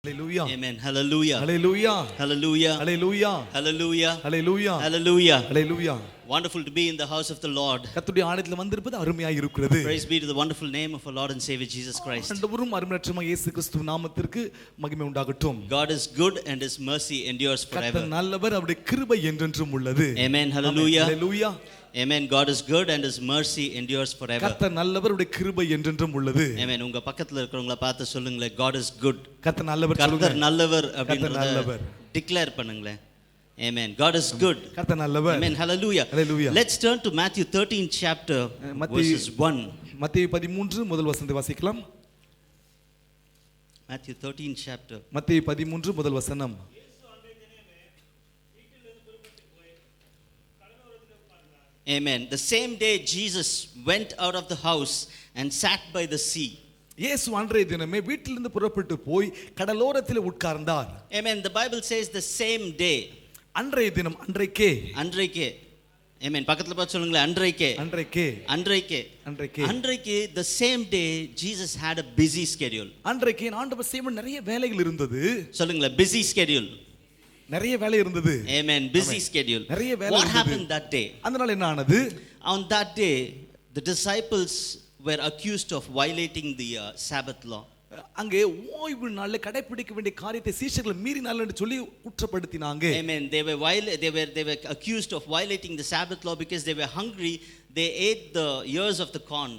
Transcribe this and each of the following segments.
Hallelujah. Amen. Hallelujah. Hallelujah. Hallelujah. Hallelujah. Hallelujah. Hallelujah. Hallelujah. Hallelujah. Wonderful to be in the house of the Lord. கர்த்தருடைய ஆலயத்தில் வந்திருப்பது அருமையாய் இருக்கிறது. Praise be to the wonderful name of our Lord and Savior Jesus Christ. ஆண்டவரும் அருமையற்றமாய் இயேசு கிறிஸ்து நாமத்திற்கு மகிமை உண்டாகட்டும். God is good and his mercy endures forever. கர்த்தர் நல்லவர், அவருடைய கிருபை என்றென்றும் உள்ளது. Amen. Hallelujah. Hallelujah. Amen. God is good and his mercy endures forever. கர்த்தர் நல்லவர், அவருடைய கிருபை என்றென்றும் உள்ளது. Amen. உங்க பக்கத்துல இருக்கிறவங்கள பார்த்து சொல்லுங்களே, God is good. கர்த்தர் நல்லவர் சொல்லுங்க. கர்த்தர் நல்லவர் கர்த்தர் அப்படிங்கறத நல்லவர். Declare பண்ணுங்களே. Amen. God is good. கர்த்தர் நல்லவர். Amen. Hallelujah. Hallelujah. Let's turn to Matthew 13 chapter verses 1. மத்தேயு 13 முதல் வசனத்தை வாசிக்கலாம். Matthew 13 chapter. மத்தேயு 13 முதல் வசனம். Amen. The same day Jesus went out of the house and sat by the sea. இயேசு அன்றைய தினமே வீட்டிலிருந்து புறப்பட்டு போய் கடலோரத்தில் உட்கார்ந்தார். Amen. The Bible says the same day. அன்றைய தினம், அன்றைக்கே. அன்றைக்கே. Amen. பக்கத்துல பார்த்து சொல்லுங்களே, அன்றைக்கே. அன்றைக்கே. அன்றைக்கே. அன்றைக்கே. அன்றைக்கே the same day Jesus had a busy schedule. அன்றைக்கே ஆண்டவர் செய்ய நிறைய வேலைகள் இருந்தது. சொல்லுங்களே, busy schedule. நிறைய வேலை இருந்தது. Amen. Busy schedule. நிறைய வேலை What இருந்தது. happened that day? அதனால என்ன ஆனது? On that day the disciples were accused of violating the Sabbath law. அங்கே ஓய்வு நாள்ல கடைபிடிக்க வேண்டிய காரியத்தை சீஷர்கள் மீறினார்கள் என்று சொல்லி குற்றப்படுத்தினாங்க. Amen. They were accused of violating the Sabbath law because they were hungry. They ate the ears of the corn.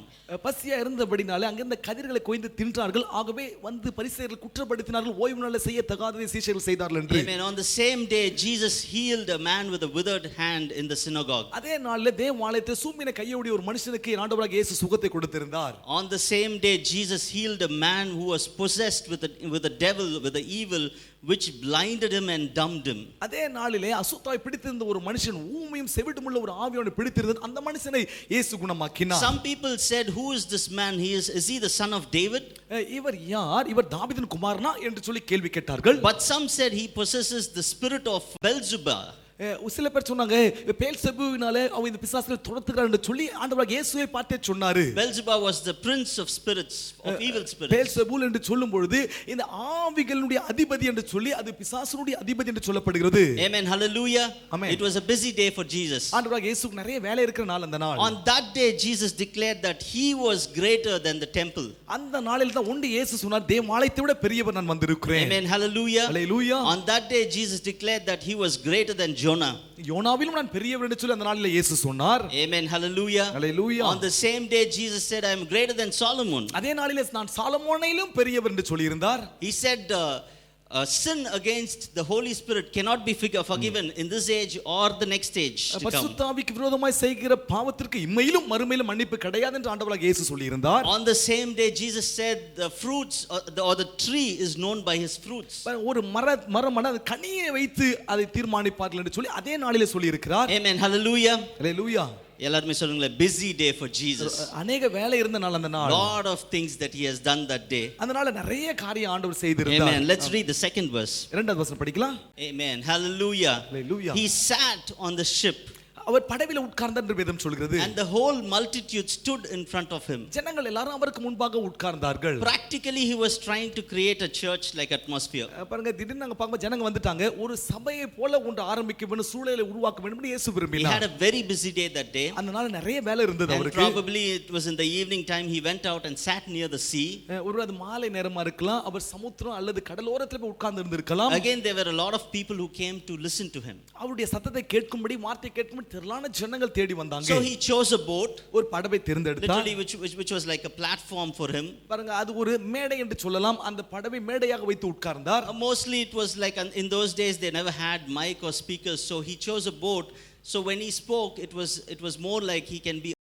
பசியா இருந்தபடினாலே அங்க இருந்த கதிர்களை கொய்ந்து தின்றார்கள். ஆகவே வந்து பரிசேயர்கள் குற்றப்படுத்தினார்கள், ஓய்வு நாள்ல செய்ய தகாததை சீஷர்கள் செய்தார்கள் என்று. Amen. On the same day Jesus healed a man with a withered hand in the synagogue. அதே நாள்ல தேவாலயத்தில் சூம்பின கையோடு ஒரு மனுஷனுக்கு ஆண்டவராகிய இயேசு சுகத்தை கொடுத்திருந்தார். On the same day Jesus healed a man who was possessed with a devil, with the evil, which blinded him and dumbed him. அதே நாளிலே அசுத்தாய் பிடித்திருந்த ஒரு மனுஷன், ஊமையும் செவிட்டுமுள்ள ஒரு ஆவியோடு பிடித்திருந்தது, அந்த மனுஷனை இயேசு குணமாக்கினார். Some people said, who is this man? Is he the son of David? இவர் யார்? இவர் தாவீதின் குமாரனா என்று சொல்லி கேள்வி கேட்டார்கள். But some said he possesses the spirit of Beelzebub. சில பேர் சொன்னாங்க, பெயல்செபூவினாலே அவன் இந்த பிசாசுகளை துரத்துகிறார் என்று சொல்லி ஆண்டவராகிய இயேசுவை பார்த்தே சொன்னாரு. Beelzebub was the prince of spirits, of evil spirits. Beelzebul என்று சொல்லும் பொழுது இந்த ஆவிகளுடைய அதிபதி என்று சொல்லி அது பிசாசுடைய அதிபதி என்று சொல்லப்படுகிறது. Amen. Hallelujah. Amen. It was a busy day for Jesus. ஆண்டவராகிய இயேசுக்கு நிறைய வேலை இருக்கிற நாள் அந்த நாள். On that day Jesus declared that he was greater than the temple. அந்த நாளில் தான் ஒன்று இயேசு சொன்னார், தேவாலயத்தை விட பெரியவர் நான் வந்திருக்கிறேன். Amen. Hallelujah. Hallelujah. On that day Jesus declared that he was greater than Jonah. யோனாவிலும் நான் பெரியவர் என்று சொல்லி அந்த நாளில் இயேசு சொன்னார். Amen. Hallelujah. Hallelujah. On the same day Jesus said, I am greater than Solomon. அதே நாளிலே நான் சாலமோனையிலும் பெரியவர் என்று சொல்லி இருந்தார். He said sin against the Holy Spirit cannot be forgiven in this age or the next age to come. பரிசுத்த ஆவிக்கு விரோதமாய் செய்கிற பாவத்திற்கு இம்மையிலும் மறுமையிலும் மன்னிப்பு கிடையாது என்று ஆண்டவராகிய இயேசு சொல்லி இருந்தார். On the same day Jesus said the fruits or the tree is known by his fruits. ஒரு மரமான கனியை வைத்து அதை தீர்மானிப்பார்கள் என்று சொல்லி அதே நாளிலே சொல்லி இருக்கிறார். Amen. Hallelujah. Hallelujah. எல்லாரும் சொல்லுங்களே, busy day for Jesus. அநேக வேலை இருந்த நாள் அந்த நாள். Lot of things that he has done that day. அதனால நிறைய காரியம் ஆண்டவர் செய்திருந்தார். Amen. Let's read the second verse. இரண்டாவது வசனம் படிக்கலாம். Amen. Hallelujah. Hallelujah. He sat on the ship. அவர் படவில உட்கார்ந்தார் என்று வேதம் சொல்கிறது. And the whole multitude stood in front of him. ஜனங்கள் எல்லாரும் அவருக்கு முன்பாக உட்கார்ந்தார்கள். Practically he was trying to create a church like atmosphere. பாருங்க, திடீர்னு நாங்க பார்க்கும்போது ஜனங்க வந்துட்டாங்க, ஒரு சபையை போல ஒன்று ஆரம்பிக்க வேண்டும், சூழலை உருவாக்க வேண்டும் என்று இயேசு விரும்பினார். He had a very busy day that day. அந்த நாள் நிறைய வேலை இருந்தது அவருக்கு. Probably it was in the evening time he went out and sat near the sea. ஒரு அது மாலை நேரமா இருக்கலாம், அவர் சமுத்திரம் அல்லது கடலோரத்துல போய் உட்கார்ந்து இருந்திருக்கலாம். Again there were a lot of people who came to listen to him. அவருடைய சத்தத்தை கேட்கும்படி, வார்த்தை கேட்கும்படி திரளான ஜனங்கள் தேடி வந்தாங்க. So he chose a boat, ஒரு படவை தேர்ந்தெடுத்தார். literally which was like a platform for him. பாருங்க, அது ஒரு மேடை என்று சொல்லலாம். அந்த படவை மேடையாக வைத்து உட்கார்ந்தார். Mostly it was like in those days they never had mic or speakers, so he chose a boat. So when he spoke it was more like he can be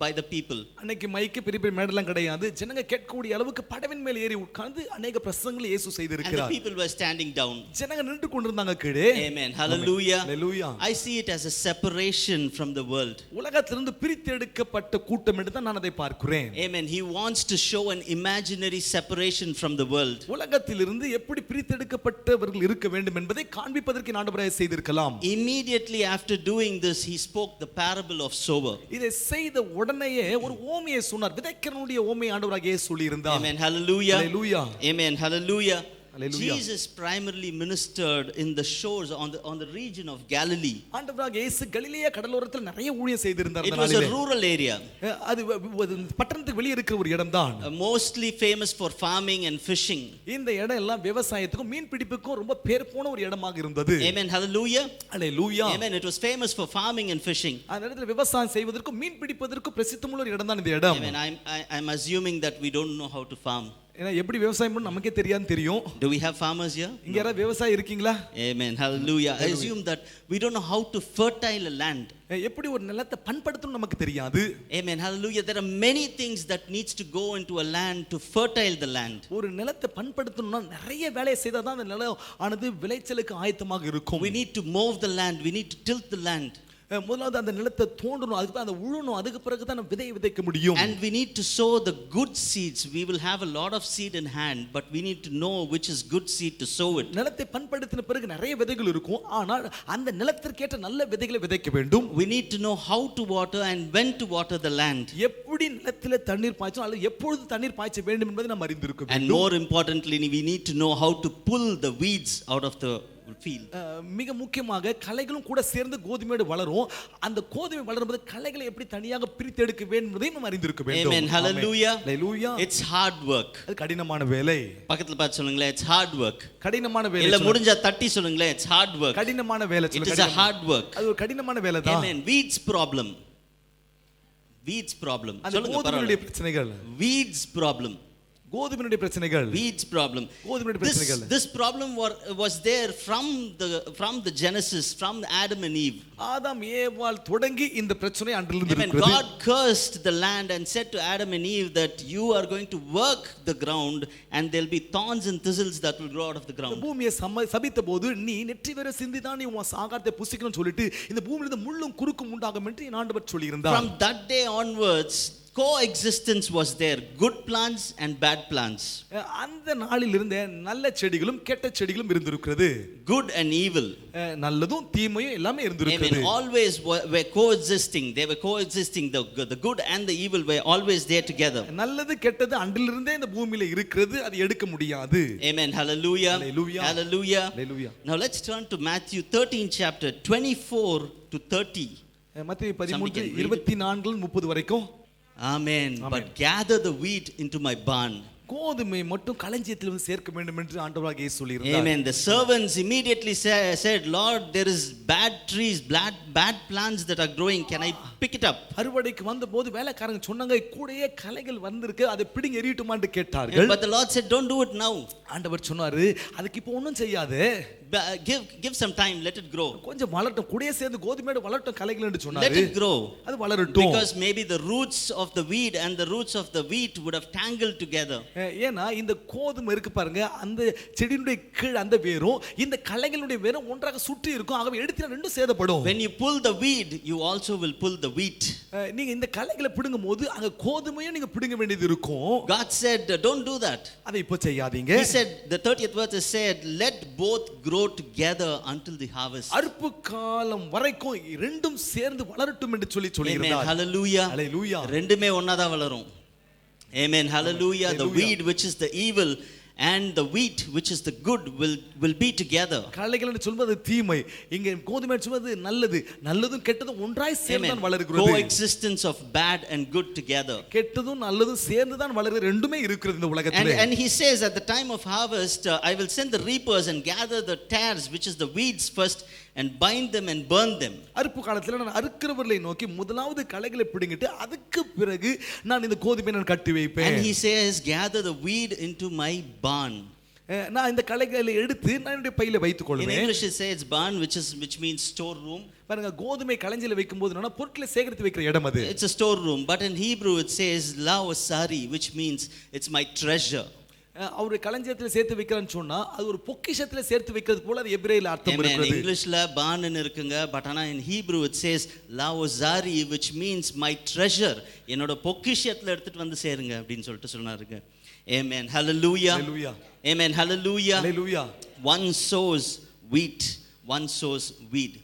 by the people. அன்னைக்கு மைக்கு பெரிய பெரிய மேடெல்லாம் கிடையாது. ஜனங்க கேட்கக்கூடிய அளவுக்கு படவின் மேல் ஏறி உட்கார்ந்து அநேக பிரசங்கங்களை இயேசு செய்திருக்கிறார். And the people were standing down. ஜனங்க நின்று கொண்டிருந்தாங்க கீழே. Amen. Hallelujah. Hallelujah. I see it as a separation from the world. உலகத்திலிருந்து பிரித்து எடுக்கப்பட்ட கூட்டம் என்று தான் நான் அதை பார்க்கிறேன். Amen. He wants to show an imaginary separation from the world. உலகத்திலிருந்து எப்படி பிரித்து எடுக்கப்பட்டவர்கள் இருக்க வேண்டும் என்பதை காண்பிப்பதற்கு ஆண்டவரே செய்திருக்கலாம். Immediately after doing this he spoke the parable of sower. இதை செய்த உடனேயே ஒரு ஓமையை சொன்னார். விதைக்கிறவனுடைய ஓமையை ஆண்டவராகிய இயேசு சொல்லி இருந்தார். Amen. Hallelujah. Hallelujah. Amen. Hallelujah. Hallelujah. Jesus primarily ministered in the shores on the region of Galilee. ஆண்டவராகிய இயேசு கலிலேயா கடலோரத்தில் நிறைய ஊழியம் செய்திருந்தார். It was a rural area. அது பட்டணத்துக்கு வெளியே இருக்கிற ஒரு இடம்தான். Mostly famous for farming and fishing. இந்த இடம் எல்லாம் விவசாயத்துக்கும் மீன் பிடிப்புக்கும் ரொம்ப பேர் போன ஒரு இடமாக இருந்தது. Amen. Hallelujah. Hallelujah. Amen. It was famous for farming and fishing. அந்த இடத்துல விவசாயம் செய்வதற்கும் மீன் பிடிப்பதற்கும் பிரசித்தமுள்ள ஒரு இடம் தான் இந்த இடம். Amen. I'm assuming that we don't know how to farm. ஏன்னா எப்படி விவசாயம் பண்ண நமக்கே தெரியாதுன்னு தெரியும். Do we have farmers here? இங்க யாராவது விவசாயி இருக்கீங்களா? Amen. Hallelujah. I assume that we don't know how to fertile a land. எப்படி ஒரு நிலத்தை பண்படுத்தணும் நமக்கு தெரியாது. Amen. Hallelujah. There are many things that needs to go into a land to fertile the land. ஒரு நிலத்தை பண்படுத்தணும்னா நிறைய வேலையை செய்தா தான் அந்த நிலம் ஆனது விளைச்சலுக்கு ஆயத்தமாக இருக்கும். We need to mow the land. We need to tilt the land. முதலாவது அந்த நிலத்தை தோண்டணும், அதுக்கு அந்த உழணும், அதுக்கு பிறகு தான் விதையை விதைக்க முடியும். And we need to sow the good seeds. We will have a lot of seed in hand, but we need to know which is good seed to sow it. நிலத்தை பண்படுத்தின பிறகு நிறைய விதைகள் இருக்கும், ஆனால் அந்த நிலத்திற்கேற்ற நல்ல விதைகளை விதைக்க வேண்டும். We need to know how to water and when to water the land. எப்படி நிலத்திலே தண்ணீர் பாய்ச்சணும் அல்லது எப்பொழுது தண்ணீர் பாய்ச்ச வேண்டும் என்பதை நாம் அறிந்திருக்க வேண்டும். And more importantly, we need to know how to pull the weeds out of the field. மிக முக்கியமாக களைகளும் கூட சேர்ந்து கோதுமையோடு வளரும். அந்த கோதுமை வளரும்போது களைகளை எப்படி தனியாக பிரித்து எடுக்க வேண்டும் என்பதை நாம் அறிந்திருக்க வேண்டும். Amen. Hallelujah. Hallelujah. It's hard work. அது கடினமான வேலை. பக்கத்துல பார்த்து சொல்லுங்களேன், it's hard work. கடினமான வேலை. இல்ல முடிஞ்சா தட்டி சொல்லுங்களேன், it's hard work. கடினமான வேலை. It is a hard work. அது ஒரு கடினமான வேலை தான். Amen. Weeds problem. Weeds problem. சொல்லுங்க கோதுமையுடைய பிரச்சனைகள். Weeds problem. கோதுமையுடைய பிரச்சனைகள். Weeds problem. கோதுமையுடைய பிரச்சனைகள். This problem was there from the Genesis, from Adam and Eve. ஆதாம் ஏவாள் தொடங்கி இந்த பிரச்சனை அன்றிலிருந்து இருக்கிறது. God cursed the land and said to Adam and Eve that you are going to work the ground and there'll be thorns and thistles that will grow out of the ground. பூமியை சபித்தபோது நீ நெற்றி வேற சிந்தி தான் நீ உன் ஆகாரத்தை புசிக்கணும்னு சொல்லிட்டு இந்த பூமியிலிருந்து முள்ளும் குறுக்கும் உண்டாகும் என்று ஆண்டவர் சொல்லியிருந்தார். From that day onwards coexistence was there, good plants and bad plants. அந்த நாளில் இருந்த நல்ல செடிகளும் கெட்ட செடிகளும் இருந்திருக்கிறது. Good and evil. நல்லதும் தீமையும் எல்லாமே இருந்திருக்கிறது. Amen. Always were coexisting. They were coexisting. The good and the evil were always there together. நல்லது கெட்டது அன்றிலிருந்தே இந்த பூமியில இருக்கிறது, அது எடுக்க முடியாது. Amen. Hallelujah. Hallelujah. Hallelujah. Hallelujah. Now let's turn to Matthew 13 chapter 24 to 30. மத்தேயு 13 24 30 வரைக்கும். Amen. But gather the wheat into my barn. கோதுமை மட்டும் களஞ்சியத்தில் வந்து சேர்க்க வேண்டும் என்று ஆண்டவராகிய இயேசு சொல்லியிருந்தார். Amen. The servants immediately said, Lord, there is bad trees, bad plants that are growing. Can I pick it up? அறுவடைக்கு வந்தபோது வேலைக்காரங்க சொன்னாங்க, கூடயே களைகள் வந்திருக்கு, அதை பிடிங்க எறியட்டுமான்னு கேட்டார்கள். But the Lord said, don't do it now. ஆண்டவர் சொன்னாரு, அதுக்கு இப்போ ஒண்ணும் செய்யாதே. Give some time, let it grow. கொஞ்சம் வளரட்டும், கூடயே சேர்ந்து கோதுமையோட வளரட்டும் களைகள் என்று சொன்னாரு. Let it grow. அது வளரட்டும். Because maybe the roots of the weed and the roots of the wheat would have tangled together. ஏனா இந்த கோதுமை இருக்கு பாருங்க, அந்த செடியினுடைய கீழ் அந்த வேரும் இந்த களைகளுடைய வேரும் ஒன்றாக சுற்றி இருக்கும், ஆகவே எடுத்துனா ரெண்டும் சேதப்படும். When you pull the weed, you also will pull the wheat. நீங்க இந்த களைகளை பிடுங்கும்போது அங்க கோதுமையும் நீங்க பிடுங்க வேண்டியது இருக்கும். God said, don't do that. அதை இப்போ செய்யாதீங்க. He said, the 30th verse said, let both grow together until the harvest. அறுப்பு காலம் வரைக்கும் ரெண்டும் சேர்ந்து வளரட்டும் என்று சொல்லியிருந்தார். Amen. Hallelujah. Hallelujah. ரெண்டுமே ஒண்ணாதான் வளரும். Amen. Hallelujah. The weed which is the evil and the wheat which is the good will be together. களைகள் என்று சொல்வது தீமை, இங்க கோதுமை சொல்வது நல்லது, நல்லதும் கெட்டதும் ஒன்றாய் சேர்ந்து தான் வளருகிறது. Coexistence of bad and good together. கெட்டதும் நல்லதும் சேர்ந்து தான் வளருகிறது, ரெண்டுமே இருக்கிறது இந்த உலகத்திலே. And he says at the time of harvest, I will send the reapers and gather the tares which is the weeds first and bind them and burn them. அறுப்பு காலத்துல நான் அறுக்கிறவர்களை நோக்கி முதலாவது களைகளை பிடுங்கிட்டு அதுக்கு பிறகு நான் இந்த கோதுமையை நான் கட்டி வைப்பேன். And he says, gather the weed into my barn. நான் இந்த களைகளை எடுத்து நான் என்னுடைய பையில வைத்துக் கொள்வேன். In English it says barn, which means store room. பாருங்க, கோதுமை களஞ்சில வைக்கும்போது என்னன்னா பொருட்களை சேகரித்து வைக்கிற இடம் அது. It's a store room, but in Hebrew it says lavasari, which means it's my treasure. அவரு களஞ்சியத்துல சேர்த்து வைக்கிறான்னு சொன்னா அது ஒரு பொக்கிஷத்துல சேர்த்து வைக்கிறது போல அது எபிரேயர்ல அர்த்தம் இருக்குது. இங்கிலீஷ்ல barn ன்னு இருக்குங்க, பட் ஆனா in Hebrew it says lavasari, which means my treasure. என்னோட பொக்கிஷத்துல எடுத்துட்டு வந்து சேருங்க அப்படினு சொல்லிட்டு சொன்னாருங்க. Amen. Hallelujah. Hallelujah. Amen. Hallelujah. Hallelujah. One sows wheat, one sows weed.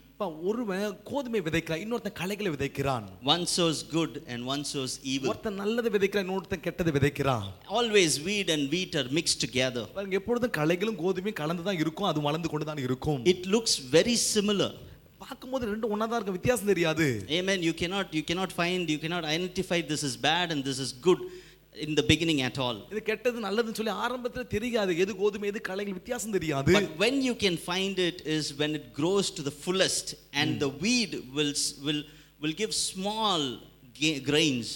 ஒருவன் கோதுமை விதைக்கிறான், இன்னொருத்தன் களைகளை விதைக்கிறான். One sows good and one sows evil. ஒருத்தன் நல்லதை விதைக்கிறான், இன்னொருத்தன் கெட்டதை விதைக்கிறான். Always weed and wheat are mixed together. பாருங்க, எப்பொழுதும் களைகளும் கோதுமையும் கலந்து தான் இருக்கும், அது வளர்ந்து கொண்டு தான் இருக்கும். It looks very similar. பார்க்கும்போது ரெண்டும் ஒண்ணா தான் இருக்கும், வித்தியாசம் தெரியாது. Amen. You cannot identify this is bad and this is good in the beginning at all. இது கெட்டது நல்லதுன்னு சொல்லி ஆரம்பத்துல தெரியாது, எது கோதுமை எது களைகள் வித்தியாசம் தெரியாது. But when you can find it is when it grows to the fullest and the weed will give small grains.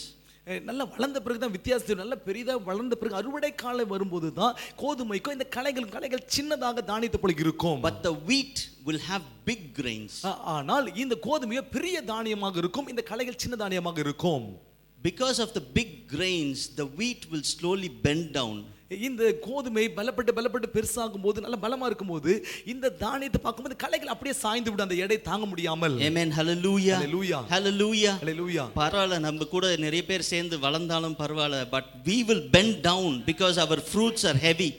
நல்ல வளர்ந்த பிறகு தான் வித்தியாசம் தெரியும். நல்ல பெரிதா வளர்ந்த பிறகு அறுவடை காலம் வரும்போது தான் கோதுமைக்கும் இந்த களைகள் சின்னதாக தானியத்தை போல இருக்கும். But the wheat will have big grains. ஆனால் இந்த கோதுமையோ பெரிய தானியமாக இருக்கும், இந்த களைகள் சின்ன தானியமாக இருக்கும். Because of the big grains, the wheat will slowly bend down. இந்த கோதுமை பலப்பட்டு பெருசாகும் போது நல்ல பலமா இருக்கும்போது இந்த தானியத்தை பார்க்கும்போது களைகள் அப்படியே சாய்ந்து விடும், அந்த எடை தாங்க முடியாமல். Amen. Hallelujah. Hallelujah. Hallelujah. Hallelujah. பரவாயில்ல, நம்ம கூட நிறைய பேர் சேர்ந்து வளர்ந்தாலும் பரவாயில்ல, but we will bend down because our fruits are heavy.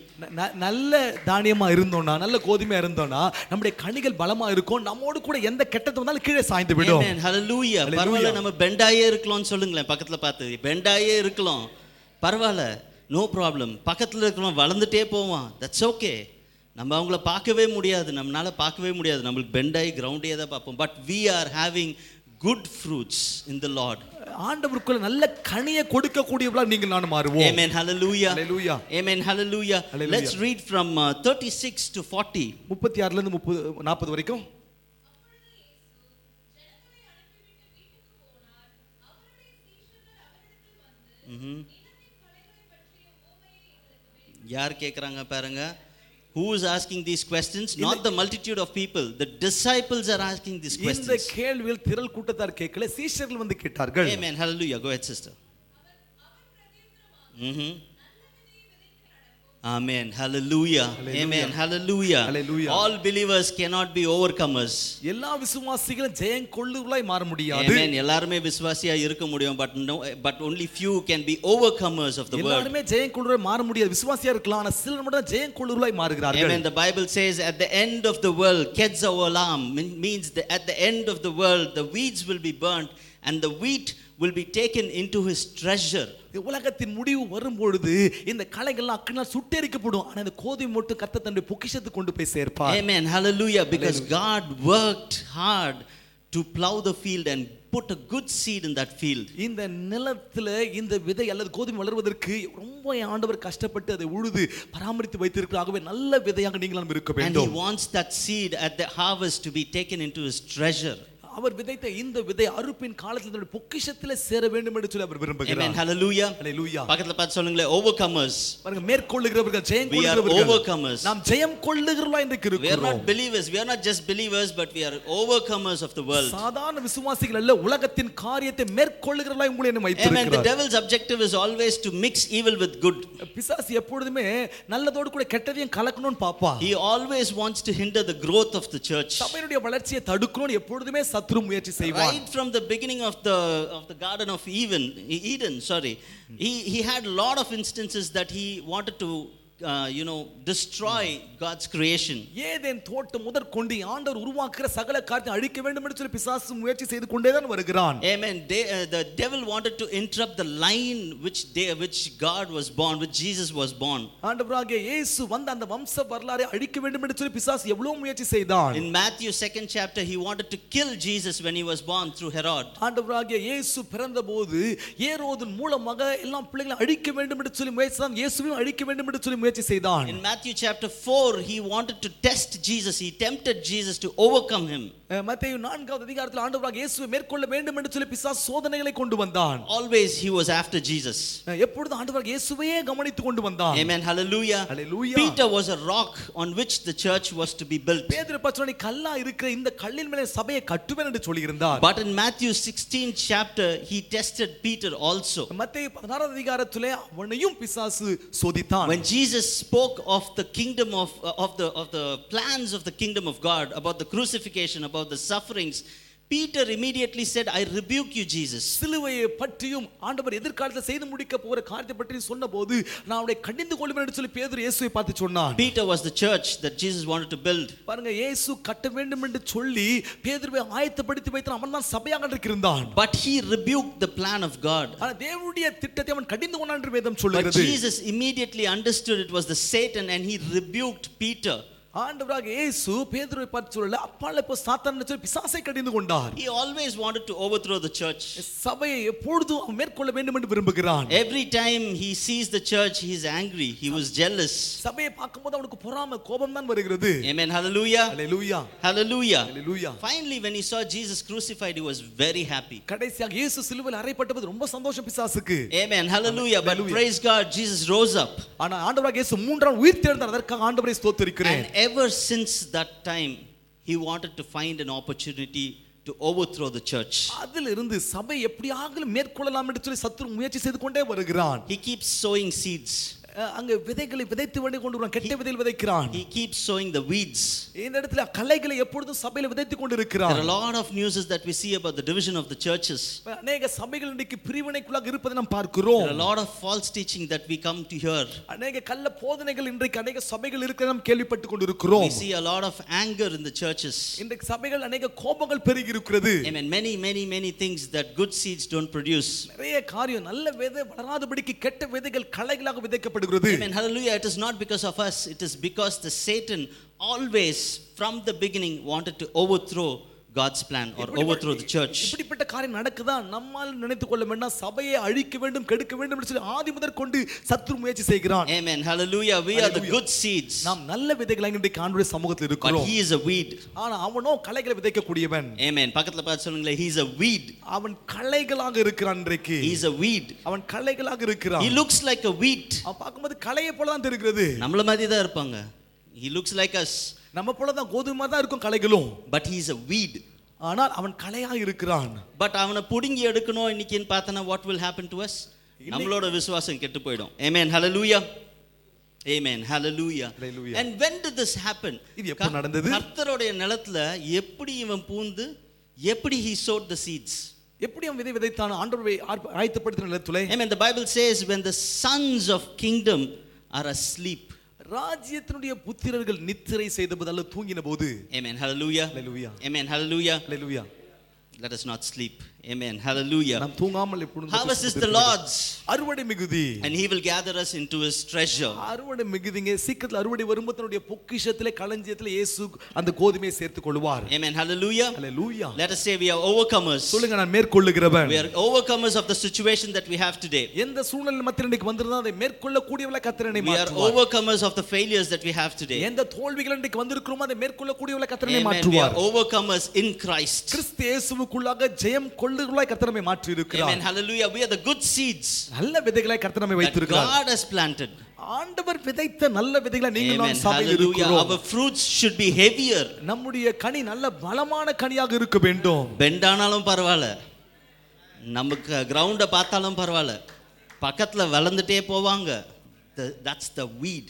நல்ல தானியமா இருந்தோம்னா, நல்ல கோதுமையா இருந்தோம்னா நம்முடைய கனிகள் பலமா இருக்கும், நம்மோடு கூட எந்த கெட்டது வந்தாலும் கீழே சாய்ந்து விடும். Amen. Hallelujah. பரவாயில்ல, நம்ம பெண்டாயே இருக்கலாம்னு சொல்லுங்களேன், பக்கத்துல பார்த்து பெண்டாயே இருக்கலாம், பரவாயில்ல, நோ ப்ராப்ளம். பக்கத்தில் இருக்கிறவன் வளர்ந்துட்டே போவான், தட்ஸ் ஓகே. நம்ம அவங்கள பார்க்கவே முடியாது, நம்மளால பார்க்கவே முடியாது, நம்மளுக்கு பெண்டாகி கிரவுண்டே தான் பார்ப்போம். But we are having good fruits in the lord. ஆண்டவருக்குள்ள நல்ல கனியை கொடுக்கக்கூடியவளா நீங்கள் நான் மாறுவோம். Amen. Hallelujah. Hallelujah. Amen. Hallelujah. Let's read from 36 to 40. 36 ல இருந்து 40 வரைக்கும். யார் கேக்குறாங்க பாருங்க? Who is asking these questions? Not the multitude of people. The disciples are asking these questions. இந்த கேள்வியில் திரள் கூட்டத்தார் கேட்கல, சீஷர்கள் வந்து கேட்டார்கள். Amen. Hallelujah. Go ahead, sister. Amen. Hallelujah. Amen. Hallelujah. Hallelujah. All believers cannot be overcomers. எல்லா விசுவாசிகளும் ஜெயம் கொள்ளுவர்களாய் மாற முடியாது. Amen. எல்லாரும் விசுவாசியா இருக்க முடியும், but only few can be overcomers of the world. எல்லாரும் ஜெயம் கொள்ளுவராய் மாற முடியாது, விசுவாசியா இருக்கலாம், ஆனா சிலர் மட்டும் தான் ஜெயம் கொள்ளுவர்களாய் மாறுகிறார்கள். Amen. The Bible says at the end of the world, kedza olam means that at the end of the world the weeds will be burnt and the wheat will be taken into his treasure. உலகத்தின் முடிவு வரும்பொழுது இந்த களைகள்லாம் அக்கினால் சுட்டெரிக்கப்படும், ஆனா இந்த கோதுமை மட்டும் கர்த்தர் தன்னுடைய பொக்கிஷத்துக்கு கொண்டு போய் சேர்ப்பார். Amen. Hallelujah. Because God worked hard to plow the field and put a good seed in that field. இந்த நிலத்துல இந்த விதை அல்லது கோதுமை வளர்வதற்கு ரொம்ப ஆண்டவர் கஷ்டப்பட்டு அதை உழுது பராமரித்து வைத்திருக்கிறார். ஆகவே நல்ல விதையாக நீங்களும் இருக்க வேண்டும். And he wants that seed at the harvest to be taken into his treasure. அவர் விதைத்த இந்த விதை அறுப்பின் காலத்தில் தன்னுடைய பொக்கிஷத்திலே சேர வேண்டும் என்று சொல்லி அவர் விரும்புகிறார். Amen. Hallelujah. Hallelujah. பக்கத்துல பார்த்து சொல்லுங்களே, overcomers. பாருங்க, மேற்கொள்ளுகிறவர்கள், ஜெயம் We are கொள்ளுகிறவர்கள். overcomers. நாம் ஜெயம் கொள்ளுகிறவர்களாய் இருக்கிறோம். We are not believers. We are not just believers, but we are overcomers of the world. சாதாரண விசுவாசிகள் அல்ல, உலகத்தின் காரியத்தை மேற்கொள்ளுகிறவர்களாய் உங்களை என்ன வைத்திருக்கிறார். Amen. The devil's objective is always to mix evil with good. பிசாசு எப்பொழுதுமே நல்லதோடு கூட கெட்டதையும் கலக்கணும்னு பாப்பான். He always wants to hinder the growth of the church. சபையினுடைய வளர்ச்சியை தடுக்கணும்னு எப்பொழுதுமே சத்துரு முயற்சி செய்வான். Right from the beginning of the garden of Eden, he had a lot of instances that he wanted to destroy God's creation. Eden தோட்டம் முதற்கொண்டு ஆண்டவர் உருவாக்குற சகல காரியத்தை அழிக்க வேண்டும் என்று சொல்லி பிசாசு முயற்சி செய்து கொண்டே தான் வருகிறான். Amen. The devil wanted to interrupt the line which God was born, which Jesus was born. ஆண்டவராகிய இயேசு வந்த அந்த வம்ச வரலாறை அழிக்க வேண்டும் என்று சொல்லி பிசாசு எவ்வளவு முயற்சி செய்தான். In Matthew 2nd chapter, he wanted to kill Jesus when he was born through Herod. ஆண்டவராகிய இயேசு பிறந்தபோது ஏரோதின் மூலமாக எல்லா பிள்ளைகளை அழிக்க வேண்டும் என்று சொல்லி முயற்சிதான். இயேசுவையும் அழிக்க வேண்டும் என்று சொல்லி முயற்சி செய்தான். In Matthew chapter 4, he wanted to test Jesus. He tempted Jesus to overcome him. மத்தேயு 4வது அதிகாரத்தில் ஆண்டவராகிய இயேசுவை மேற்கொள்ள வேண்டும் என்று சொல்லி பிசாசு சோதனைகளை கொண்டு வந்தான். Always he was after Jesus. எப்பொழுது ஆண்டவராகிய இயேசுவையே கவனித்து கொண்டு வந்தான். Amen. Hallelujah. Hallelujah. Peter was a rock on which the church was to be built. பேதுரு பச்சனை கல்லா இருக்கிற இந்த கல்லின் மேலே சபையை கட்டுவேன் என்று சொல்லி இருந்தார். But in Matthew 16th chapter, he tested Peter also. மத்தேயு 16வது அதிகாரத்திலே அவனையும் பிசாசு சோதித்தான். When Jesus spoke of the kingdom of the plans of the kingdom of God, about the crucifixion, about the sufferings, Peter immediately said, I rebuke you, Jesus. சிலுவையை பற்றியும் ஆண்டவர் எதிர்காலத்தில் செய்து முடிக்க போகிற காரியத்தை பற்றி சொன்னபோது நான் அவனை கடிந்து கொள்வேன் என்று சொல்லி பேதுரு இயேசுவை பார்த்து சொன்னான். Peter was the church that Jesus wanted to build. பாருங்க, இயேசு கட்ட வேண்டும் என்று சொல்லி பேதுருவை ஆயத்தப்படுத்தி வைத்தான். அவன் தான் சபையாக இருந்தான். But he rebuked the plan of God. ஆனா தேவனுடைய திட்டத்தை அவன் கடிந்து கொண்டான் என்று வேதம் But சொல்லுகிறது. Jesus immediately understood it was the Satan and he rebuked Peter. ஆண்டவராக இயேசு பேதுருவை பார்த்து சொல்லல, அப்பால போ சாத்தான்னு சொல்லி பிசாசை கடிந்து கொண்டார். He always wanted to overthrow the church. சபையை எப்பொழுதும் அவன் மேற்கொள்ள வேண்டும் என்று விரும்புகிறான். Every time he sees the church, he is angry. He was jealous. சபையை பார்க்கும்போது அவனுக்கு பொறாமை, கோபம் தான் வருகிறது. Amen. Hallelujah. Hallelujah. Hallelujah. Hallelujah. Finally, when he saw Jesus crucified, he was very happy. கடைசியாக இயேசு சிலுவையில் அறையப்பட்டது ரொம்ப சந்தோஷம் பிசாசுக்கு. Amen. Hallelujah. But praise God, Jesus rose up. ஆனா ஆண்டவராக இயேசு மூன்றாம் உயிர் தெழுந்தார். அதற்காக ஆண்டவரை ஸ்தோத்திரிக்கிறேன். And ever since that time, he wanted to find an opportunity to overthrow the church. அதிலிருந்து சபை எப்படியாக மேற்கொள்ளலாம் என்று சொல்லி சத்துரு முயற்சி செய்து கொண்டே வருகிறான். He keeps sowing seeds. அங்க விதைகளை விதைத்து கொண்டே கொண்டு வரான். கெட்ட விதைகள் விதைக்கிறான். He keeps sowing the weeds. இந்த இடத்துல களைகளை எப்பொழுதும் சபையில விதைத்து கொண்டிருக்கிறான். There are a lot of news that we see about the division of the churches. அநேக சபைகள் இன்னைக்கு பிரிவினைக்குள்ளாக இருப்பதை நாம் பார்க்கிறோம். There are a lot of false teaching that we come to hear. அநேக கள்ள போதனைகள் இன்றைக்கு அநேக சபைகள் இருக்கிறதை நாம் கேள்விப்பட்டு கொண்டிருக்கிறோம். We see a lot of anger in the churches. இன்றைக்கு சபைகள் அநேக கோபங்கள் பெருகி இருக்கிறது. Amen. Many things that good seeds don't produce. நிறைய காரியம் நல்ல விதை வளராதபடிக்கு கெட்ட விதைகள் களைகளாக விதைக்கப்படுகிறது. Amen. Hallelujah. It is not because of us. It is because the Satan always from the beginning wanted to overthrow God's plan or overthrow the church. இப்படிப்பட்ட காரியம் நடக்குதா நம்மால் நினைத்துக் கொள்ள வேண்டாம். சபையை அழிக்க வேண்டும், கெடுக்க வேண்டும் என்று சொல்லி ஆதி முதற் கொண்டு சத்துரு முயற்சி செய்கிறான். Amen. Hallelujah. We are the good seeds. நாம் நல்ல விதைகளாக இன்றைக்கு ஆண்டவருடைய சமூகத்தில் இருக்கிறோம். But he is a weed. ஆனா அவனோ களைகளை விதைக்க கூடியவன். Amen. பக்கத்துல பார்த்து சொல்லுங்களே, he is a weed. அவன் களைகளாக இருக்கிறான். இன்றைக்கு he is a weed. அவன் களைகளாக இருக்கிறான். He looks like a wheat. அவன் பார்க்கும்போது களையை போல தான் தெரிகிறது. நம்மள மாதிரி தான் இருப்பாங்க. He looks like us. நம்ம போல தான் கோதுமை தான் இருக்கும் களைகளும். But he is a weed. ஆனால் அவன் களையாக இருக்கிறான். பட் அவனை புடுங்கி எடுக்கணும் இன்னைக்குன்னு பார்த்தனா what will happen to us? நம்மளோட விசுவாசம் கெட்டு போய்டும். Amen. Hallelujah. Amen. Hallelujah. Hallelujah. And when did this happen? இது எப்ப நடந்தது? கர்த்தருடைய நிலத்துல எப்படி இவன் பூந்து எப்படி he sowed the seeds? எப்படி அவன் விதை விதைத்தான்? ஆண்டவரை ஆயத்தப்படுத்தின நிலத்திலே. Amen. The Bible says when the sons of kingdom are asleep. ராஜ்யத்தினுடைய புத்திரர்கள் நித்திரை செய்தபோது அல்லது தூங்கின போது. Amen. Hallelujah. Hallelujah. Amen. Hallelujah. Hallelujah. Let us not sleep. Amen. Hallelujah. நாம் தூங்காமல் எப்பொழுதும் Harvest is the Lord's. அறுவடை மிகுதி. And he will gather us into his treasure. அறுவடை மிகுதிங்க. சீக்கிரத்தில் அறுவடை வரும்போது தன்னுடைய பொக்கிஷத்திலே களஞ்சியத்திலே இயேசு அந்த கோதுமையை சேர்த்துக் கொள்வார். Amen. Hallelujah. Hallelujah. Let us say we are overcomers. சொல்லுங்க, நான் மேற்கொள்ளுகிறவன். We are overcomers of the situation that we have today. எந்த சூழ்நிலை மத்தியில் இன்னைக்கு வந்திருந்தா அதை மேற்கொள்ள கூடியவளை கர்த்தர் என்னை மாற்றுவார். We are overcomers of the failures that we have today. எந்த தோல்விகள் இன்னைக்கு வந்திருக்கிறோமோ அதை மேற்கொள்ள கூடியவளை கர்த்தர் என்னை மாற்றுவார். We are overcomers in Christ. கிறிஸ்து இயேசுவுக்குள்ளாக ஜெயம் கொள்ளுகிறவளாய் கர்த்தர் நம்மை மாற்றி இருக்கிறார். Amen. Hallelujah. We are the good seeds. நல்ல விதைகளை கர்த்தர் நம்மை வைத்திருக்கிறார். God has planted. ஆண்டவர் விதைத்த நல்ல விதைகளை நீங்கள் நான் சபையில் இருக்கிறோம். Our fruits should be heavier. நம்முடைய கனி நல்ல பலமான கனியாக இருக்க வேண்டும். பெண்டானாலும் பரவாயில்லை, நமக்கு கிரவுண்ட பார்த்தாலும் பரவாயில்லை, பக்கத்துல வளர்ந்துட்டே போவாங்க. That's the weed.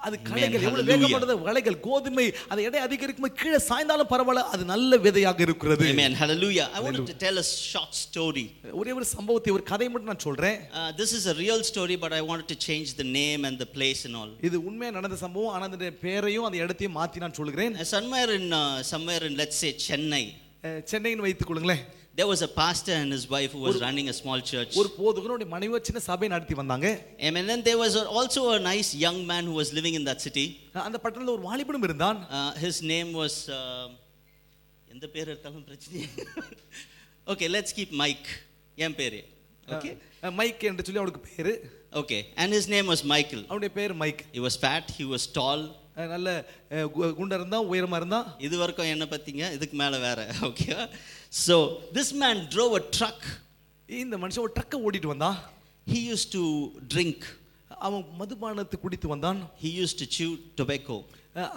அது களைகள் எவ்வளவு வேகமானது களைகள் கோதுமை அது எடை அதிகரிக்கும் கீழே சாய்ந்தாலும் பரவாயில்லை, அது நல்ல விதையாக இருக்கிறது. Amen. Hallelujah. I want to tell a short story. ஒரே ஒரு சம்பவத்தை ஒரு கதை மட்டும் நான் சொல்றேன். This is a real story but I wanted to change the name and the place and all. இது உண்மையா நடந்த சம்பவம், ஆனா அந்த பேரையும் அந்த இடத்தையும் மாத்தி நான் சொல்கிறேன். Somewhere in let's say Chennai. சென்னைன்னு வைத்துக் கொள்ளுங்களேன். There was a pastor and his wife who was running a small church. ஒரு போதகருடைய மனைவி சின்ன சபை நடத்தி வந்தாங்க. And then there was also a nice young man who was living in that city. அந்த பட்டணத்துல ஒரு வாலிபனும் இருந்தான். His name was எந்த பேர் எடுத்தாலும் பிரச்சனை. Okay, let's keep Mike. என் பேரு. Okay. மைக் என்று சொல்லி அவனுக்கு பேரு. Okay. And his name was Michael. அவனுடைய பேர் mic. He was fat, he was tall. நல்ல குண்டா இருந்தா, உயரமா இருந்தா. இது வரைக்கும் என்ன பத்தீங்க, இதுக்கு மேல வேற. Okay. So this man drove a truck. இந்த மனுஷன் ஒரு ட்ரக்கை ஓட்டிட்டு வந்தான். He used to drink. அவன் மதுபானத்தை குடித்து வந்தான். He used to chew tobacco.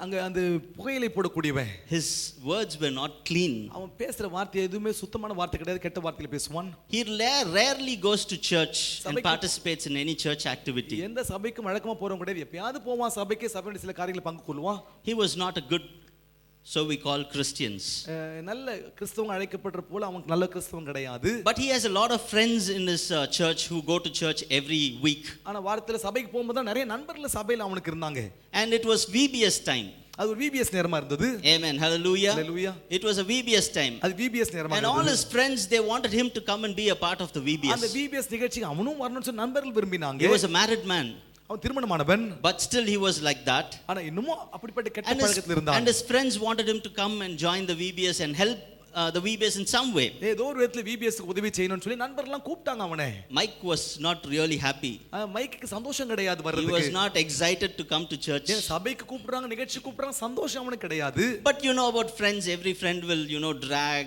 அங்க அந்த புகையிலை போடக்கூடியவன். His words were not clean. அவன் பேசுற வார்த்தை எதுவுமே சுத்தமான வார்த்தை கிடையாது, கெட்ட வார்த்தையில பேசுவான். He rarely goes to church and participates in any church activity. எந்த சபைக்கும் வழக்கமா போறவன் கிடையாது, எப்பயாவது போவான் சபைக்கு, சபையோட சில காரியங்களை பங்கு கொள்வான். He was not a good so we call Christians. நல்ல கிறிஸ்தவங்க அழைக்கப்படுற போல அவங்க நல்ல கிறிஸ்தவன் கிடையாது. But he has a lot of friends in his church who go to church every week. ஆனா வாரத்துல சபைக்கு போகும்போது தான் நிறைய நண்பர்கள் சபையில அவனுக்கு இருந்தாங்க. And it was VBS time. அது ஒரு VBS நேரமா இருந்தது. Amen. Hallelujah. Hallelujah. It was a VBS time. அது VBS நேரமா And இருந்தது. all his friends, they wanted him to come and be a part of the VBS. அந்த VBS நிகழ்ச்சிக்கு அவனும் வரணும்னு சொல்லி நண்பர்கள் விரும்பினாங்க. He was a married man. அவன் திருமணமானவன். But still he was like that. ஆனா இன்னும் அப்படிப்பட்ட கெட்ட பழக்கத்துல இருந்தான். And his friends wanted him to come and join the VBS and help the VBS in some way. ஏதோ ஒரு விதத்துல VBS க்கு உதவி செய்யணும்னு சொல்லி நண்பர்கள்லாம் கூப்பிட்டாங்க அவனை. Mike was not really happy. மைக்கு சந்தோஷம் கிடையாது வர்றதுக்கு. He was not excited to come to church. சபைக்கு கூப்பிடுறாங்க, நிகழ்ச்சி கூப்பிடுறாங்க, சந்தோஷம் அவனுக்கு கிடையாது. But you know about friends, every friend will drag,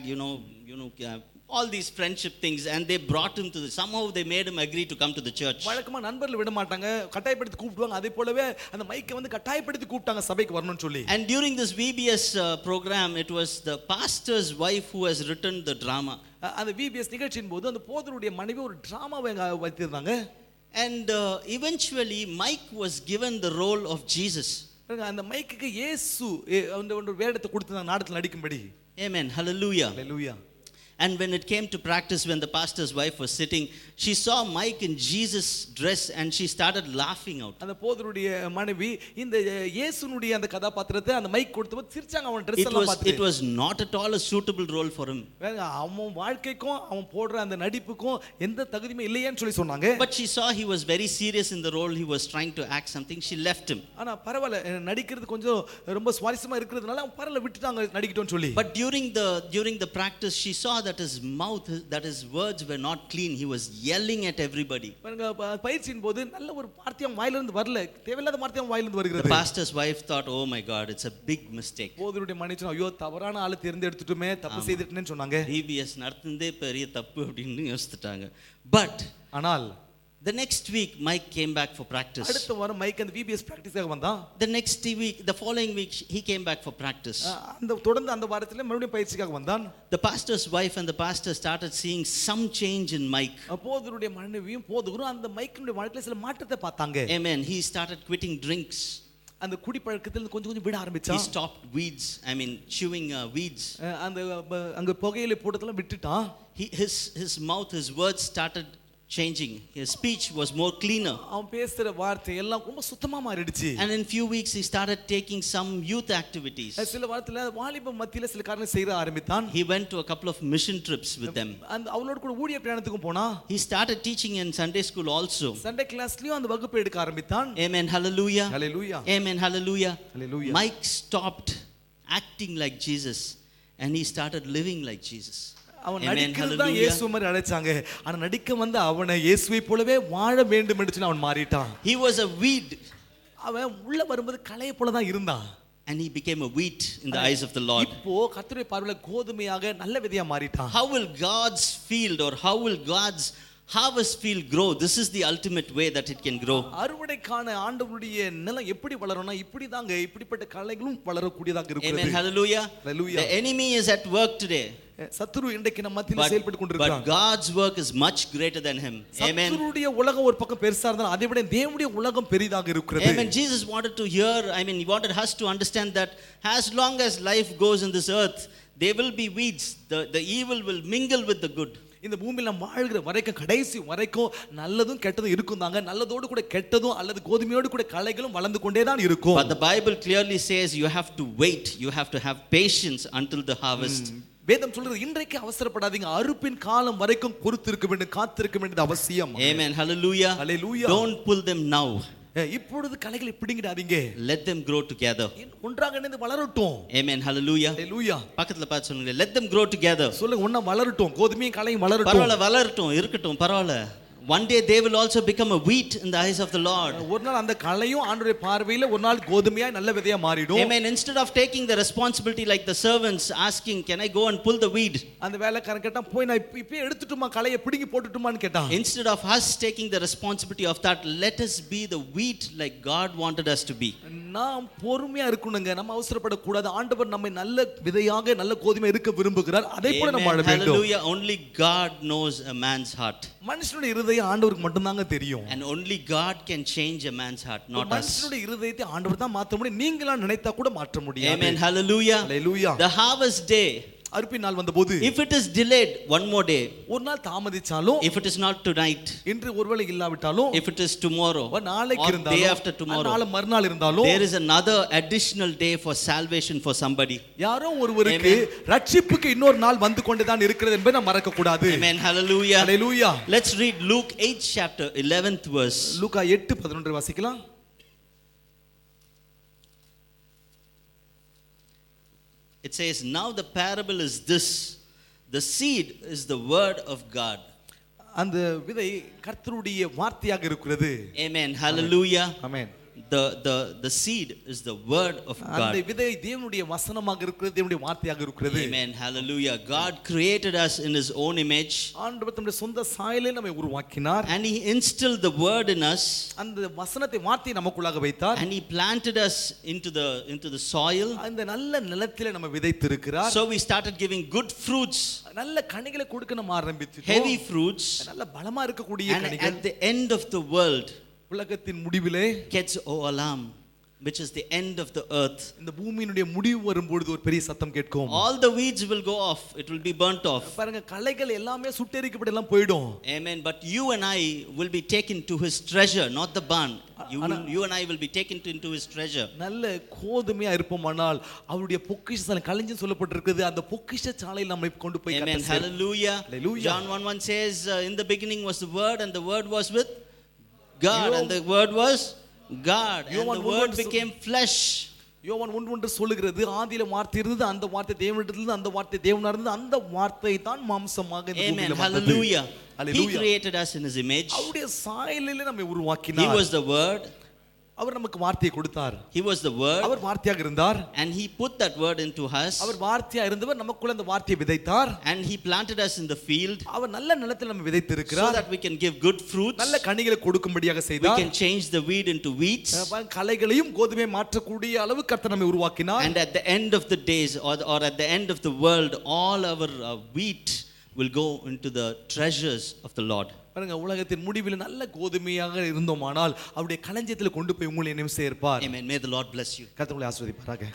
all these friendship things, and they brought him to somehow they made him agree to come to the church. வழக்கமா நண்பர்கள் விட மாட்டாங்க, கட்டாயப்படுத்தி கூப்பிடுவாங்க. அதே போலவே அந்த மைக்கை வந்து கட்டாயப்படுத்தி கூப்பிட்டாங்க சபைக்கு வரணும்னு சொல்லி. And during this VBS program, it was the pastor's wife who has written the drama. அந்த VBS நிகழ்ச்சியின் போது அந்த போதருடைய மனைவி ஒரு டிராமாவை வைத்திருந்தாங்க. And eventually Mike was given the role of Jesus. அந்த மைக்குக்கு இயேசு ஒரு வேடத்தை கொடுத்தாங்க நாடகத்தில் நடிக்கும்படி. Amen. Hallelujah. Hallelujah. And when it came to practice, when the pastor's wife was sitting, she saw Mike in Jesus dress and she started laughing out. அந்த போதருடைய மனைவி இந்த இயேசுனுடைய அந்த கதாபாத்திரத்தை அந்த மைக் கொடுத்தபோது சிரிச்சாங்க. அவன் Dress எல்லாம் பார்த்து. It was not at all a suitable role for him. அவன் வாழ்க்கைக்கும் அவன் போடுற அந்த நடிப்புக்கும் எந்த தகுதியுமே இல்லையேன்னு சொல்லி சொன்னாங்க. But she saw he was very serious in the role, he was trying to act something. She left him. ஆனா பரவாயில்லை, நடிக்கிறது கொஞ்சம் ரொம்ப சுவாரஸ்யமா இருக்கிறதுனால அவன் பரவாயில்ல விட்டுட்டாங்க நடிக்கட்டும்னு சொல்லி. But during the practice, she saw that his mouth, that his words were not clean. He was yelling at everybody. பயிற்சியின் போது நல்ல ஒரு வார்த்தையும் வாயில இருந்து வரல, தேவையில்லாத வார்த்தையும் வாயில இருந்து வருகிறது. The pastor's wife thought, oh my God, it's a big mistake. போதருடைய மனைவி சொன்னா, ஐயோ தவறான ஆளை தேர்ந்தெடுத்துட்டோமே, தப்பு செய்துட்டேன்னு சொன்னாங்க. VBS நடத்துனதே பெரிய தப்பு அப்படின்னு யோசிச்சுட்டாங்க. But ஆனால் the next week Mike came back for practice. அடுத்த வாரம் மைக் அந்த VBS பிராக்டிஸ்க்காக வந்தான். The following week he came back for practice. அந்த தொடர்ந்து அந்த வாரத்திலே மறுபடியும் பயிற்சிக்காக வந்தான். The pastor's wife and the pastor started seeing some change in Mike. போதருடைய மனைவியும் போதகரும் அந்த மைக்கினுடைய வாழ்க்கையில சில மாற்றத்தை பார்த்தாங்க. Amen. He started quitting drinks. அந்த குடி பழக்கத்துல கொஞ்சம் கொஞ்சம் விட ஆரம்பிச்சான். He stopped weeds, chewing weeds. அந்த அங்க புகையிலை போட்டதெல்லாம் விட்டுட்டான். His mouth, his words started changing. His speech was more cleaner. அவன் பேசுற வார்த்தை எல்லாம் ரொம்ப சுத்தமா மாறிடுச்சு. And in few weeks he started taking some youth activities. சில வாரத்துல வாலிப மத்தியில சில காரியங்களை செய்ய ஆரம்பித்தான். He went to a couple of mission trips with them. அந்த அவளோட கூட ஊழிய பிரயாணத்துக்கு போனா. He started teaching in Sunday school also. Sunday classலயும் அந்த வகுப்பு எடுக்க ஆரம்பித்தான். Amen. Hallelujah. Hallelujah. Amen. Hallelujah. Hallelujah. Mike stopped acting like Jesus and he started living like Jesus. அவன் நடிக்கிறது தான் இயேசு மாதிரி அழைச்சாங்க. ஆனா நடிக்க வந்த அவனை இயேசுவை போலவே வாழ வேண்டும் என்று சொல்லி அவன் மாறிட்டான். He was a weed. அவன் உள்ள வரும்போது களையை போல தான் இருந்தான். And he became a wheat in the eyes of the Lord. இப்போ கர்த்தருடைய பார்வையில கோதுமையாக நல்ல விதையா மாறிட்டான். How will God's field or how will God's harvest field grow? This is the ultimate way that it can grow. அறுவடைக்கான ஆண்டவருடைய நிலம் எப்படி வளரும்னா இப்படிதாங்க, இப்படிப்பட்ட களைகளும் வளரக்கூடியதாக இருக்கிறது. Amen. Hallelujah. Hallelujah. The enemy is at work today. சத்துரு இன்றைக்கு நம்ம மத்தியில செயல்பட்டு கொண்டிருக்கான். But God's work is much greater than him. Amen. சத்துருடைய உலகம் ஒரு பக்கம் பெருசா இருந்தாலும் அதை விட தேவனுடைய உலகம் பெரிதாக இருக்கிறது. Amen. Jesus wanted to hear, he wanted us to understand that as long as life goes in this earth, there will be weeds. The evil will mingle with the good. இந்த பூமியில வாழ்கிற வரைக்கும் கடைசி வரைக்கும் நல்லதும் கெட்டதும் இருக்கும் தாங்க. நல்லதோடு கூட கெட்டதும் அல்லது கோதுமையோடு கூட களைகளும் வளர்ந்து கொண்டே தான் இருக்கும். But the Bible clearly says you have to wait, you have to have patience until the harvest. வேதம் சொல்றது இன்றைக்கு அவசரப்படாதீங்க, அறுப்பின் காலம் வரைக்கும் பொறுத்திருக்க வேண்டும், காத்திருக்க வேண்டியது அவசியம். Amen. Hallelujah. Hallelujah. Don't pull them now. இப்பொழுது களைகளை பிடுங்கிடாதீங்க. Let them grow together. ஒன்றாக இணைந்து வளரட்டும். Amen. Hallelujah. Hallelujah. பக்கத்துல பார்த்து சொல்லுங்க, let them grow together. சொல்லுங்க, ஒண்ணா வளரட்டும், கோதுமையும் களையும் வளரட்டும். பரவாயில்லை, வளரட்டும், இருக்கட்டும், பரவாயில்லை. One day they will also become a wheat in the eyes of the Lord. ஒரு நாள் அந்த களையும் ஆண்டவருடைய பார்வையில ஒரு நாள் கோதுமையாய் நல்ல விதையா மாறிடும். Amen. Instead of taking the responsibility like the servants asking, can I go and pull the weed? அந்த வேலைக்காரன் கேட்டான், போய் நான் இப்பவே எடுத்துட்டுமா களையை பிடுங்கி போட்டுட்டுமான்னு கேட்டான். Instead of us taking the responsibility of that, let us be the wheat like God wanted us to be. நாம் பொறுமையா இருக்கணுங்க, நம்ம அவசரப்படக்கூடாது. ஆண்டவர் நம்மை நல்ல விதையாக நல்ல கோதுமை இருக்க விரும்புகிறார், அதே போல நம்ம வாழ வேண்டும். Hallelujah. Only God knows a man's heart. மனுஷனுடைய இருதயம் இருதயம் ஆண்டவருக்கு மட்டும்தாங்க தெரியும். And only God can change a man's heart, not us. மனுஷனுடைய இருதயத்தை ஆண்டவர் தான் மாற்ற முடியும். நீங்களா நினைத்தா கூட மாற்ற முடியாது. Amen. Hallelujah. Hallelujah. The harvest day, அறுப்பின் நாள் வந்தபோது, if it is delayed one more day, ஒரு நாள் தாமதிச்சாலும், if it is not tonight, இன்று ஒருவேளை இல்லாவிட்டாலும், if it is tomorrow, நாளைக்கு or இருந்தாலும், day after tomorrow, நாளை மறுநாள் இருந்தாலும், there is another additional day for salvation for somebody. யாரோ ஒருவருக்கு ரட்சிப்புக்கு இன்னொரு நாள் வந்து கொண்டுதான் இருக்கிறது என்பதை நாம் மறக்க கூடாது. Amen. Hallelujah. Hallelujah. Let's read Luke 8 chapter 11th verse. லூக்கா 8:11 வாசிக்கலாம். It says, now the parable is this: the seed is the word of God. அந்த விதை கர்த்தருடைய வார்த்தையாக இருக்கிறது. Amen. Hallelujah. Amen. The seed is the word of God. அந்த விதை தேவனுடைய வசனமாக இருக்கிறது, தேவனுடைய வார்த்தையாக இருக்கிறது. Amen. Hallelujah. God created us in his own image. ஆண்டவர் தம்முடைய சொந்த சாயலில் நம்மை உருவாக்கினார். And he instilled the word in us. அந்த வசனத்தை வார்த்தையை நமக்குள்ளாக வைத்தார். And he planted us into the soil. அந்த நல்ல நிலத்திலே நம்ம விதைத்திருக்கிறார். So we started giving good fruits. நல்ல கனிகளை கொடுக்க நம்ம ஆரம்பிச்சிட்டோம். Heavy fruits. நல்ல பலமா இருக்கக்கூடிய And கனிகள். at the end of the world, உலகத்தின் முடிவிலே, Ketz Olam, which is the end of the earth, இந்த பூமியினுடைய முடிவு வரும்போது ஒரு பெரிய சத்தம் கேட்கும். all the weeds will go off, it will be burnt off. பாருங்க, களைகள் எல்லாமே சுட்டெரிக்கப்பட்டு எல்லாம் போய்டும். Amen. But you and I will be taken to his treasure, not the barn. You and I will be taken into his treasure. நல்ல கோதுமையா இருப்போமானால் அவருடைய பொக்கிஷ சாலை களஞ்சியம் சொல்லப்பட்டிருக்குது, அந்த பொக்கிஷ சாலையில் நம்மை கொண்டு போய் Amen. Hallelujah. Hallelujah. John 1:1 says, in the beginning was the word, and the word was with God, and the word was God, and the word became flesh. யோவான் 1:1 சொல்லுகிறது, ஆதியிலே வார்த்தை இருந்தது, அந்த வார்த்தை தேவனிடத்தில் இருந்தது, அந்த வார்த்தை தேவனா இருந்தது, அந்த வார்த்தை தான் மாம்சமாக இந்த பூமியிலே வந்தது. Hallelujah. He Hallelujah. created us in his image. அவருடைய சாயலிலே நம்மை He உருவாக்கினார். was the word. அவர் நமக்கு வார்த்தையை கொடுத்தார். He was the word. அவர் வார்த்தையாக இருந்தார். And he put that word into us. அவர் வார்த்தையா இருந்தவர் நமக்குள்ள அந்த வார்த்தையை விதைத்தார். And he planted us in the field. அவர் நல்ல நிலத்தில் நம்ம விதைத்திருக்கிறார். So that we can give good fruits. நல்ல கனிகளை கொடுக்கும்படியாக We செய்தார். can change the weed into wheat. களைகளையும் கோதுமையை மாற்றக்கூடிய அளவு கர்த்தர் நம்மை உருவாக்கினார். And at the end of the days, or at the end of the world, all our wheat will go into the treasures of the Lord. பாருங்க, உலகத்தின் முடிவில் நல்ல கோதுமையாக இருந்தோமானால் அவருடைய களஞ்சியத்தில் கொண்டு போய் உங்களை நினைவு சேர்ப்பார். Amen. May the Lord bless you. கர்த்தர் உங்களை ஆசீர்வதிப்பாராக.